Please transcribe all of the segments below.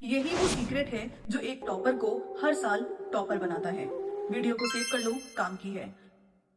यही वो सीक्रेट है जो एक टॉपर को हर साल टॉपर बनाता है। वीडियो को सेव कर लो, काम की है।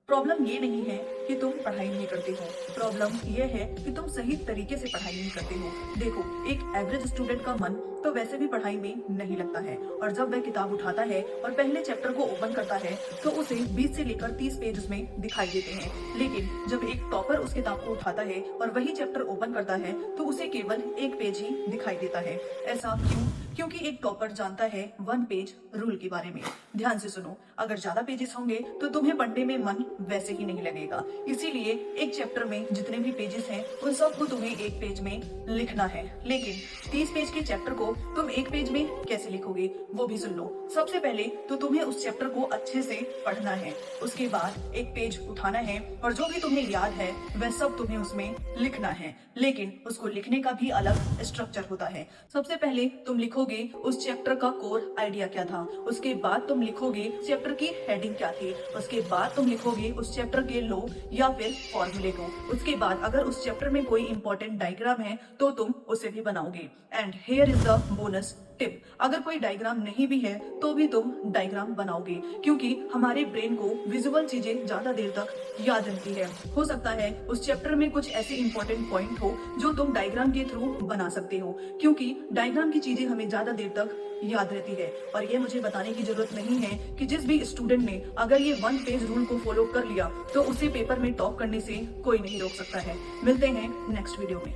प्रॉब्लम ये नहीं है कि तुम पढ़ाई नहीं करते हो, प्रॉब्लम ये है कि तुम सही तरीके से पढ़ाई नहीं करते हो। देखो, एक एवरेज स्टूडेंट का मन तो वैसे भी पढ़ाई में नहीं लगता है, और जब वह किताब उठाता है और पहले चैप्टर को ओपन करता है तो उसे 20 से लेकर 30 पेज उसमें दिखाई देते हैं। लेकिन जब एक टॉपर उस किताब को उठाता है और वही चैप्टर ओपन करता है तो उसे केवल 1 पेज ही दिखाई देता है। ऐसा क्यों? क्योंकि एक टॉपर जानता है 1 पेज रूल के बारे में। ध्यान से सुनो, अगर ज्यादा पेजेस होंगे तो तुम्हें पढ़ने में मन वैसे ही नहीं लगेगा। इसीलिए एक चैप्टर में जितने भी पेजेस हैं उन सबको तुम्हें 1 पेज में लिखना है। लेकिन 30 पेज के चैप्टर को तुम 1 पेज में कैसे लिखोगे, वो भी सुन लो। सबसे पहले तो तुम्हें उस चैप्टर को अच्छे से पढ़ना है, उसके बाद 1 पेज उठाना है और जो भी तुम्हें याद है वह सब तुम्हें उसमें लिखना है। लेकिन उसको लिखने का भी अलग स्ट्रक्चर होता है। सबसे पहले तुम लिखोगे उस चैप्टर का कोर आइडिया क्या था, उसके बाद तुम लिखोगे चैप्टर की हेडिंग क्या थी, उसके बाद तुम लिखोगे उस चैप्टर के लॉ या फिर फॉर्मूले को। उसके बाद अगर उस चैप्टर में कोई इंपॉर्टेंट डायग्राम है तो तुम उसे भी बनाओगे। And here is the bonus tip, अगर कोई डायग्राम नहीं भी है तो भी तुम डायग्राम बनाओगे, क्योंकि हमारे ब्रेन को विजुअल चीजें ज्यादा देर तक याद रहती है। हो सकता है उस चैप्टर में कुछ ऐसे इंपॉर्टेंट पॉइंट हो जो तुम डायग्राम के थ्रू बना सकते हो, क्योंकि डायग्राम की चीजें हमें ज्यादा देर तक याद रहती है। और ये मुझे बताने की जरूरत नहीं है कि जिस भी स्टूडेंट ने अगर ये 1 पेज रूल को फॉलो कर लिया तो उसे पेपर में टॉप करने से कोई नहीं रोक सकता है। मिलते हैं नेक्स्ट वीडियो में।